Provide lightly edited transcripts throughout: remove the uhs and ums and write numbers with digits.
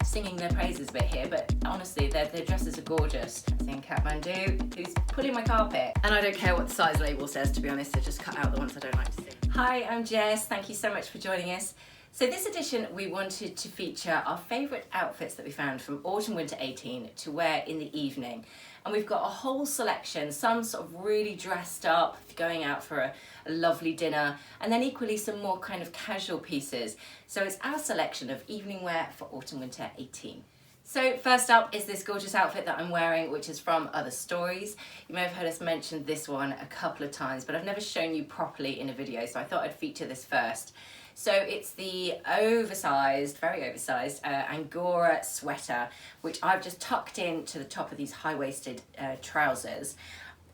singing their praises a bit here, but honestly, their dresses are gorgeous. I think Kathmandu, who's pulling my carpet. And I don't care what the size label says, to be honest, I just cut out the ones I don't like to see. Hi, I'm Jess, thank you so much for joining us. So this edition, we wanted to feature our favourite outfits that we found from Autumn Winter 18 to wear in the evening. And we've got a whole selection, some sort of really dressed up, if you're going out for a lovely dinner, and then equally some more kind of casual pieces. So it's our selection of evening wear for Autumn Winter 18. So first up is this gorgeous outfit that I'm wearing, which is from Other Stories. You may have heard us mention this one a couple of times, but I've never shown you properly in a video, so I thought I'd feature this first. So it's the oversized, very oversized Angora sweater, which I've just tucked in to the top of these high-waisted trousers.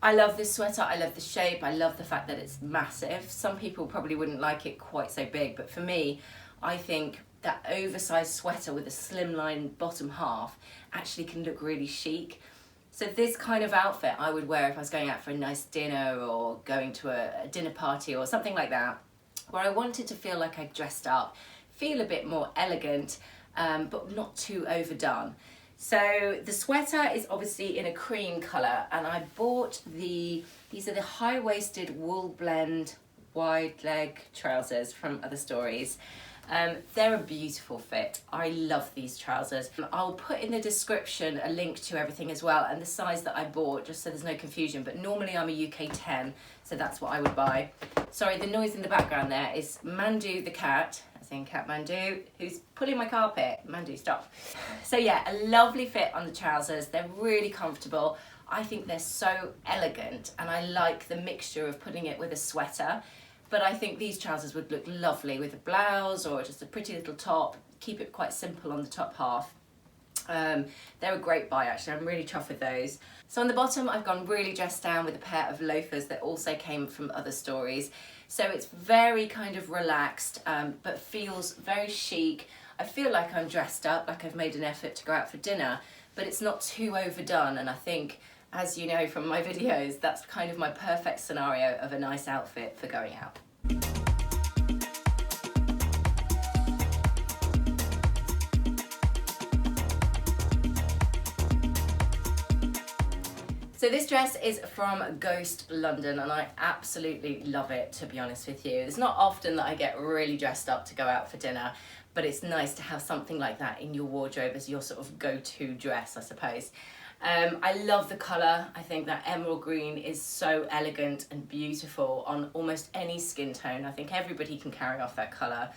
I love this sweater, I love the shape, I love the fact that it's massive. Some people probably wouldn't like it quite so big, but for me, I think that oversized sweater with a slimline bottom half actually can look really chic. So this kind of outfit I would wear if I was going out for a nice dinner or going to a dinner party or something like that, where I wanted to feel like I dressed up, feel a bit more elegant, but not too overdone. So the sweater is obviously in a cream colour, and I bought these are the high-waisted wool blend wide leg trousers from Other Stories. They're a beautiful fit. I love these trousers. I'll put in the description a link to everything as well, and the size that I bought, just so there's no confusion, but normally I'm a UK 10, so that's what I would buy. Sorry, the noise in the background there is Mandu the cat, as in Kathmandu, who's pulling my carpet. Mandu, stop. So yeah, a lovely fit on the trousers. They're really comfortable. I think they're so elegant, and I like the mixture of putting it with a sweater. But I think these trousers would look lovely with a blouse or just a pretty little top. Keep it quite simple on the top half. They're a great buy actually, I'm really chuffed with those. So on the bottom I've gone really dressed down with a pair of loafers that also came from Other Stories. So it's very kind of relaxed, but feels very chic. I feel like I'm dressed up, like I've made an effort to go out for dinner, but it's not too overdone, and I think, as you know from my videos, that's kind of my perfect scenario of a nice outfit for going out. So this dress is from Ghost London, and I absolutely love it, to be honest with you. It's not often that I get really dressed up to go out for dinner, but it's nice to have something like that in your wardrobe as your sort of go-to dress, I suppose. I love the colour. I think that emerald green is so elegant and beautiful on almost any skin tone. I think everybody can carry off that colour.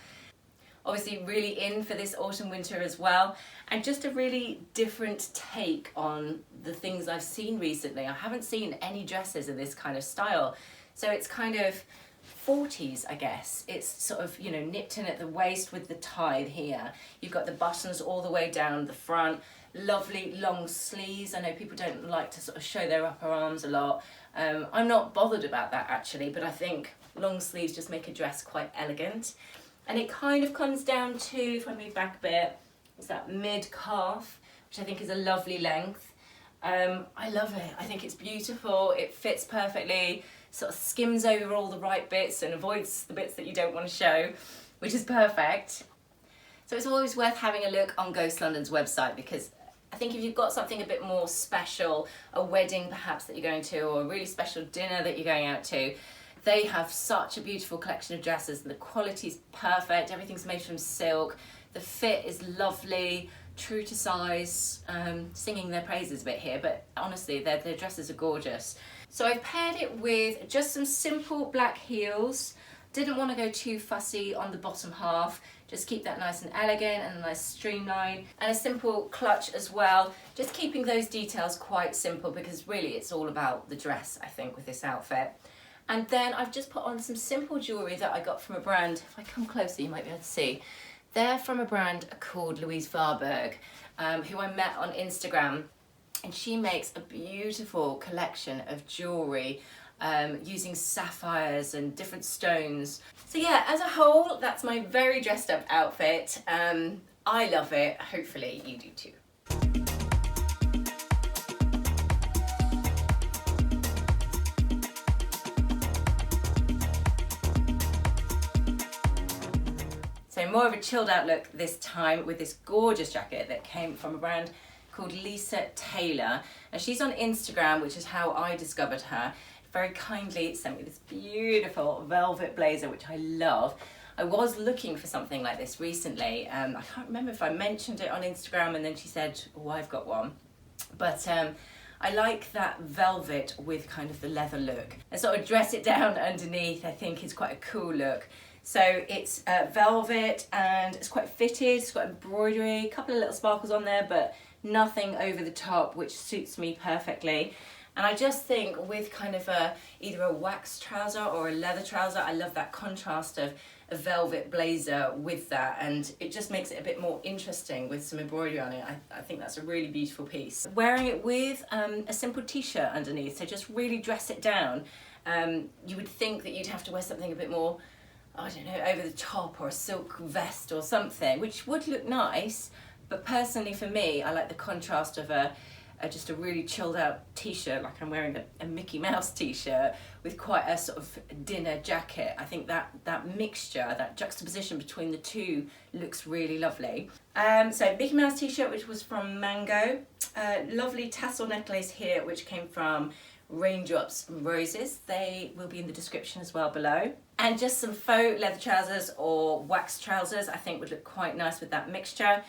Obviously really in for this autumn winter as well, and just a really different take on the things I've seen recently. I haven't seen any dresses in this kind of style, so it's kind of 40s, I guess. It's sort of, you know, nipped in at the waist with the tie here. You've got the buttons all the way down the front, lovely long sleeves. I know people don't like to sort of show their upper arms a lot. I'm not bothered about that actually, but I think long sleeves just make a dress quite elegant. And it kind of comes down to, if I move back a bit, it's that mid-calf, which I think is a lovely length. I love it. I think it's beautiful. It fits perfectly, sort of skims over all the right bits and avoids the bits that you don't want to show, which is perfect. So it's always worth having a look on Ghost London's website, because I think if you've got something a bit more special, a wedding perhaps that you're going to, or a really special dinner that you're going out to, they have such a beautiful collection of dresses, and the quality's perfect. Everything's made from silk. The fit is lovely, true to size. Singing their praises a bit here, but honestly, their dresses are gorgeous. So I've paired it with just some simple black heels. Didn't want to go too fussy on the bottom half. Just keep that nice and elegant and a nice streamline. And a simple clutch as well. Just keeping those details quite simple, because really it's all about the dress, I think, with this outfit. And then I've just put on some simple jewellery that I got from a brand. If I come closer, you might be able to see. They're from a brand called Louise Varberg, who I met on Instagram. And she makes a beautiful collection of jewellery using sapphires and different stones. So yeah, as a whole, that's my very dressed up outfit. I love it. Hopefully you do too. So more of a chilled out look this time with this gorgeous jacket that came from a brand called Lisa Taylor, and she's on Instagram, which is how I discovered her. Very kindly sent me this beautiful velvet blazer, which I love. I was looking for something like this recently. I can't remember if I mentioned it on Instagram and then she said, oh, I've got one. But I like that velvet with kind of the leather look. And sort of dress it down underneath, I think is quite a cool look. So it's velvet and it's quite fitted, it's got embroidery, a couple of little sparkles on there, but nothing over the top, which suits me perfectly. And I just think with kind of either a wax trouser or a leather trouser, I love that contrast of a velvet blazer with that, and it just makes it a bit more interesting with some embroidery on it. I think that's a really beautiful piece. Wearing it with a simple t-shirt underneath, so just really dress it down. You would think that you'd have to wear something a bit more, I don't know, over the top, or a silk vest or something, which would look nice, but personally for me, I like the contrast of just a really chilled out t-shirt, like I'm wearing a Mickey Mouse t-shirt with quite a sort of dinner jacket. I think that mixture, that juxtaposition between the two looks really lovely. So Mickey Mouse t-shirt, which was from Mango. Lovely tassel necklace here, which came from Raindrops Roses. They will be in the description as well below. And just some faux leather trousers or wax trousers I think would look quite nice with that mixture.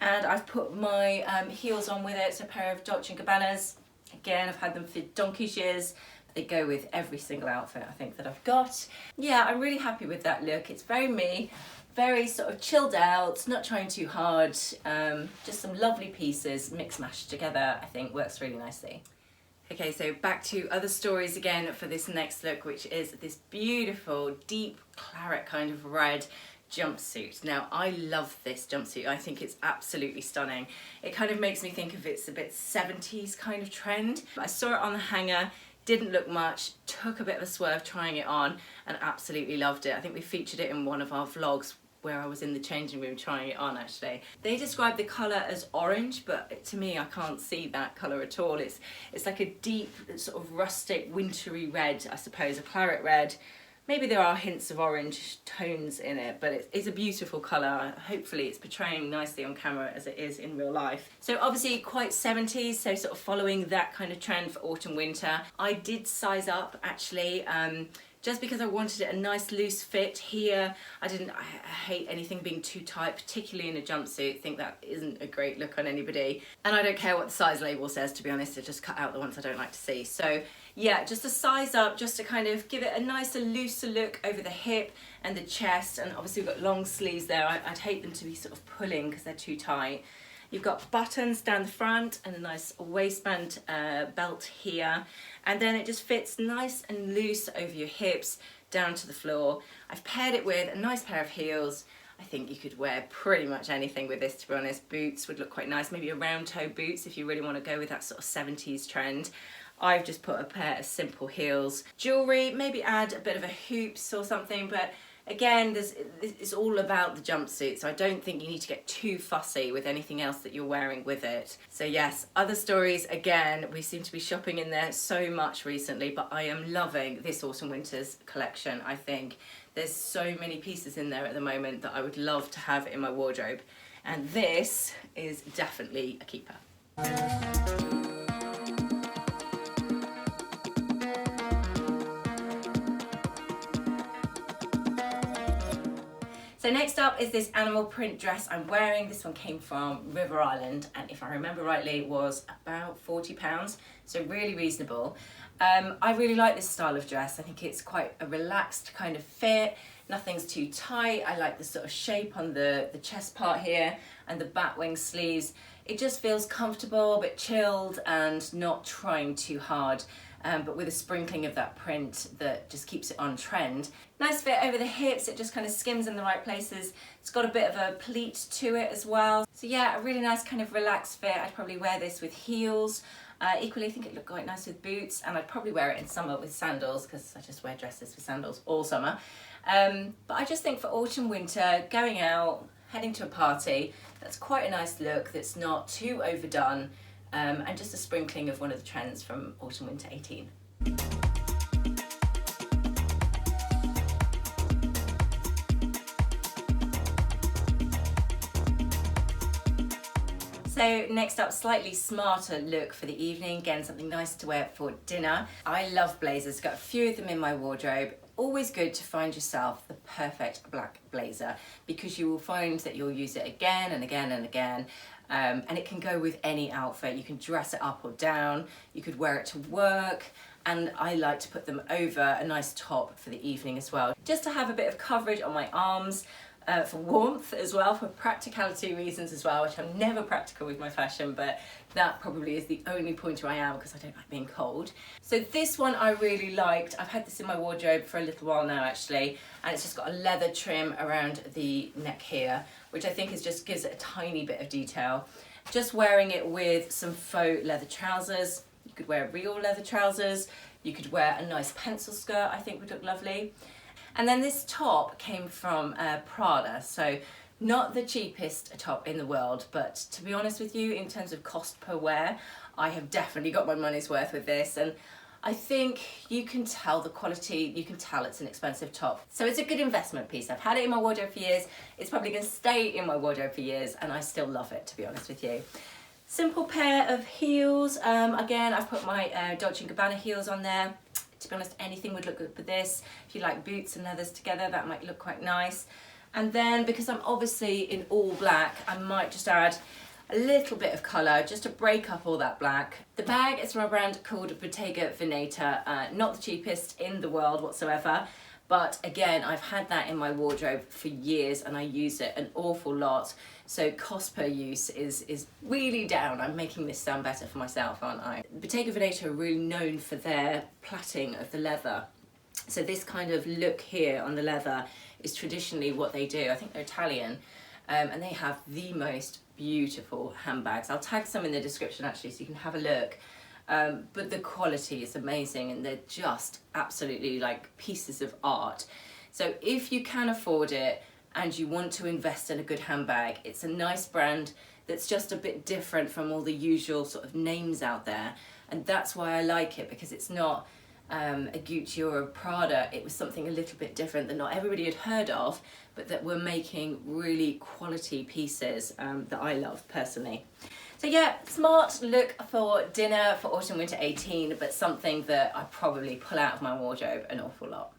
And I've put my heels on with it, so a pair of Dolce & Gabbanas. Again, I've had them for donkey's years. They go with every single outfit I think that I've got. Yeah, I'm really happy with that look. It's very me, very sort of chilled out, not trying too hard. Just some lovely pieces mixed mashed together, I think works really nicely. Okay, so back to other stories again for this next look, which is this beautiful deep claret kind of red jumpsuit. Now I love this jumpsuit. I think it's absolutely stunning. It kind of makes me think of it's a bit 70s kind of trend. I saw it on the hanger, didn't look much, took a bit of a swerve trying it on and absolutely loved it. I think we featured it in one of our vlogs where I was in the changing room trying it on actually. They describe the colour as orange, but to me I can't see that colour at all. It's like a deep sort of rustic wintry red, I suppose, a claret red. Maybe there are hints of orange tones in it, but it's a beautiful colour. Hopefully it's portraying nicely on camera as it is in real life. So obviously quite 70s, so sort of following that kind of trend for autumn winter. I did size up actually, just because I wanted it a nice loose fit here. I hate anything being too tight, particularly in a jumpsuit. I think that isn't a great look on anybody. And I don't care what the size label says, to be honest. I just cut out the ones I don't like to see. So yeah, just a size up, just to kind of give it a nicer, looser look over the hip and the chest. And obviously we've got long sleeves there. I'd hate them to be sort of pulling because they're too tight. You've got buttons down the front and a nice waistband belt here. And then it just fits nice and loose over your hips down to the floor. I've paired it with a nice pair of heels. I think you could wear pretty much anything with this, to be honest. Boots would look quite nice, maybe a round toe boots if you really want to go with that sort of 70s trend. I've just put a pair of simple heels. Jewellery, maybe add a bit of a hoops or something, but again, it's all about the jumpsuit, so I don't think you need to get too fussy with anything else that you're wearing with it. So yes, other stories, again, we seem to be shopping in there so much recently, but I am loving this autumn winter's collection. I think there's so many pieces in there at the moment that I would love to have in my wardrobe, and this is definitely a keeper. So next up is this animal print dress I'm wearing. This one came from River Island, and if I remember rightly, it was about £40, so really reasonable. I really like this style of dress. I think it's quite a relaxed kind of fit. Nothing's too tight. I like the sort of shape on the chest part here and the bat wing sleeves. It just feels comfortable, but chilled and not trying too hard. But with a sprinkling of that print that just keeps it on trend. Nice fit over the hips, it just kind of skims in the right places. It's got a bit of a pleat to it as well. So yeah, a really nice kind of relaxed fit. I'd probably wear this with heels. Equally, I think it looked quite nice with boots, and I'd probably wear it in summer with sandals because I just wear dresses with sandals all summer. But I just think for autumn, winter, going out, heading to a party, that's quite a nice look that's not too overdone. And just a sprinkling of one of the trends from autumn winter 18. So next up, slightly smarter look for the evening. Again, something nice to wear for dinner. I love blazers, got a few of them in my wardrobe. Always good to find yourself the perfect black blazer, because you will find that you'll use it again and again and again. And it can go with any outfit. You can dress it up or down. You could wear it to work. And I like to put them over a nice top for the evening as well, just to have a bit of coverage on my arms, for warmth as well, for practicality reasons as well, which I'm never practical with my fashion, but that probably is the only point where I am, because I don't like being cold. So this one I really liked. I've had this in my wardrobe for a little while now actually, and it's just got a leather trim around the neck here, which I think just gives it a tiny bit of detail. Just wearing it with some faux leather trousers. You could wear real leather trousers. You could wear a nice pencil skirt, I think would look lovely. And then this top came from Prada, so not the cheapest top in the world, but to be honest with you, in terms of cost per wear, I have definitely got my money's worth with this. And I think you can tell the quality, you can tell it's an expensive top. So it's a good investment piece. I've had it in my wardrobe for years. It's probably going to stay in my wardrobe for years, and I still love it, to be honest with you. Simple pair of heels. Again, I've put my Dolce & Gabbana heels on there. To be honest, anything would look good with this. If you like boots and leathers together, that might look quite nice. And then, because I'm obviously in all black, I might just add a little bit of colour just to break up all that black. The bag is from a brand called Bottega Veneta, not the cheapest in the world whatsoever. But again, I've had that in my wardrobe for years and I use it an awful lot. So cost per use is really down. I'm making this sound better for myself, aren't I? Bottega Veneta are really known for their plaiting of the leather. So this kind of look here on the leather is traditionally what they do. I think they're Italian, and they have the most beautiful handbags. I'll tag some in the description actually so you can have a look. But the quality is amazing and they're just absolutely like pieces of art. So if you can afford it and you want to invest in a good handbag, it's a nice brand that's just a bit different from all the usual sort of names out there. And that's why I like it, because it's not a Gucci or a Prada. It was something a little bit different that not everybody had heard of, but that were making really quality pieces that I love personally. So yeah, smart look for dinner for autumn winter 18, but something that I probably pull out of my wardrobe an awful lot.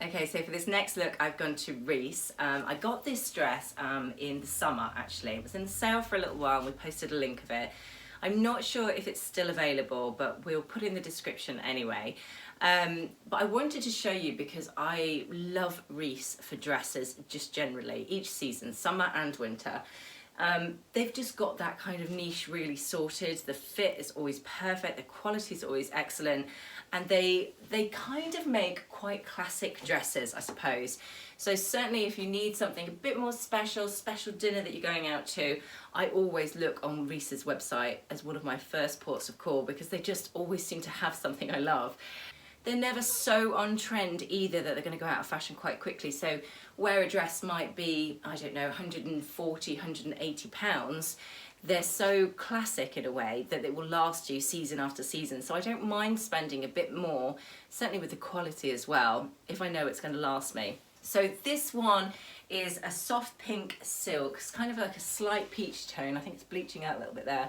Okay, so for this next look, I've gone to Reiss. I got this dress in the summer, actually. It was in the sale for a little while, and we posted a link of it. I'm not sure if it's still available, but we'll put in the description anyway. But I wanted to show you because I love Reiss for dresses just generally, each season, summer and winter. They've just got that kind of niche really sorted. The fit is always perfect, the quality is always excellent, and they kind of make quite classic dresses, I suppose. So certainly if you need something a bit more special dinner that you're going out to, I always look on Reiss's website as one of my first ports of call, because they just always seem to have something I love. They're never so on trend either that they're going to go out of fashion quite quickly. So where a dress might be, I don't know, 140, 180 pounds, they're so classic in a way that it will last you season after season. So I don't mind spending a bit more, certainly with the quality as well, if I know it's going to last me. So this one is a soft pink silk. It's kind of like a slight peach tone. I think it's bleaching out a little bit there.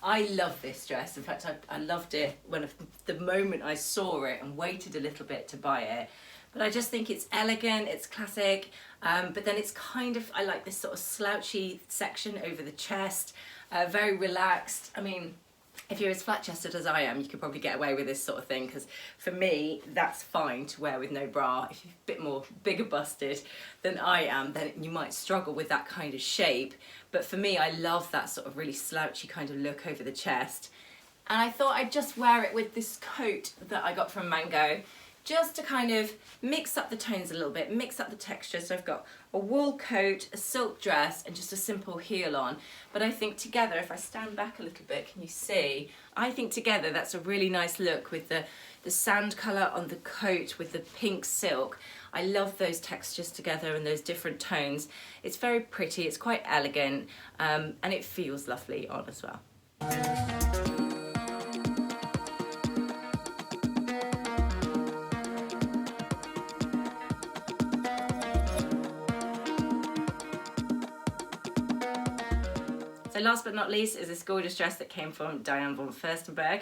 I love this dress. In fact, I loved it the moment I saw it and waited a little bit to buy it. But I just think it's elegant, it's classic, but then it's kind of, I like this sort of slouchy section over the chest, very relaxed. I mean, if you're as flat-chested as I am, you could probably get away with this sort of thing, because for me, that's fine to wear with no bra. If you're a bit more bigger busted than I am, then you might struggle with that kind of shape. But for me, I love that sort of really slouchy kind of look over the chest. And I thought I'd just wear it with this coat that I got from Mango, just to kind of mix up the tones a little bit, mix up the texture. So I've got a wool coat, a silk dress, and just a simple heel on. But I think together, if I stand back a little bit, can you see? I think together that's a really nice look with the sand colour on the coat with the pink silk. I love those textures together and those different tones. It's very pretty, it's quite elegant, and it feels lovely on as well. So last but not least is this gorgeous dress that came from Diane Von Furstenberg.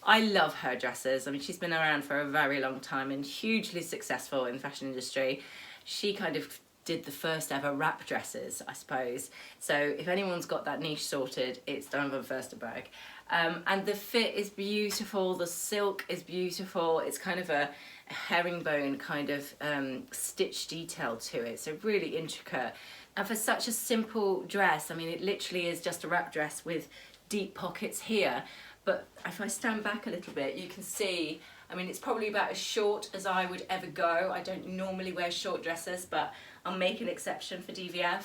I love her dresses. I mean, she's been around for a very long time and hugely successful in the fashion industry. She kind of did the first ever wrap dresses, I suppose. So if anyone's got that niche sorted, it's Diane Von Furstenberg. And the fit is beautiful, the silk is beautiful, it's kind of a herringbone kind of stitch detail to it, so really intricate. And for such a simple dress, I mean, it literally is just a wrap dress with deep pockets here. But if I stand back a little bit, you can see, I mean, it's probably about as short as I would ever go. I don't normally wear short dresses, but I'll make an exception for DVF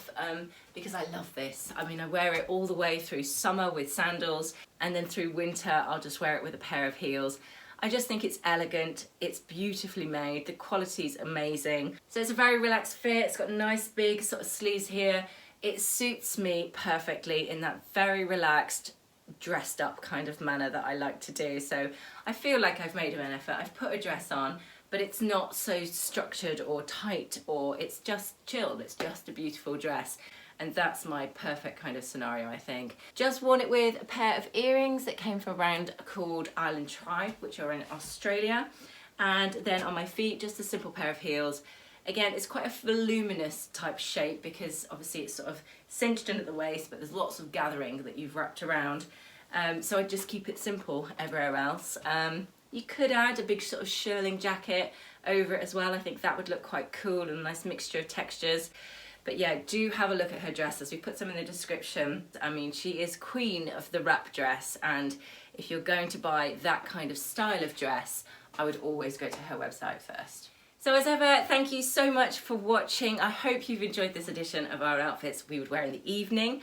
because I love this. I mean, I wear it all the way through summer with sandals, and then through winter, I'll just wear it with a pair of heels. I just think it's elegant, it's beautifully made, the quality's amazing. So it's a very relaxed fit, it's got nice big sort of sleeves here. It suits me perfectly in that very relaxed, dressed up kind of manner that I like to do. So I feel like I've made an effort. I've put a dress on, but it's not so structured or tight, or it's just chilled. It's just a beautiful dress. And that's my perfect kind of scenario, I think. Just worn it with a pair of earrings that came from a brand called Island Tribe, which are in Australia. And then on my feet, just a simple pair of heels. Again, it's quite a voluminous type shape because obviously it's sort of cinched in at the waist, but there's lots of gathering that you've wrapped around. So I just keep it simple everywhere else. You could add a big sort of shearling jacket over it as well. I think that would look quite cool and a nice mixture of textures. But yeah, do have a look at her dresses. We put some in the description. I mean, she is queen of the wrap dress, and if you're going to buy that kind of style of dress, I would always go to her website first. So as ever, thank you so much for watching. I hope you've enjoyed this edition of our outfits we would wear in the evening.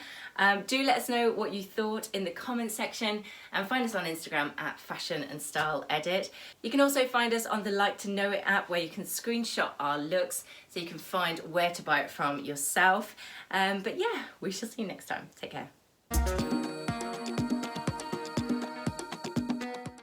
Do let us know what you thought in the comment section, and find us on Instagram at Fashion and Style Edit. You can also find us on the Like to Know It app, where you can screenshot our looks so you can find where to buy it from yourself. But yeah, we shall see you next time. Take care.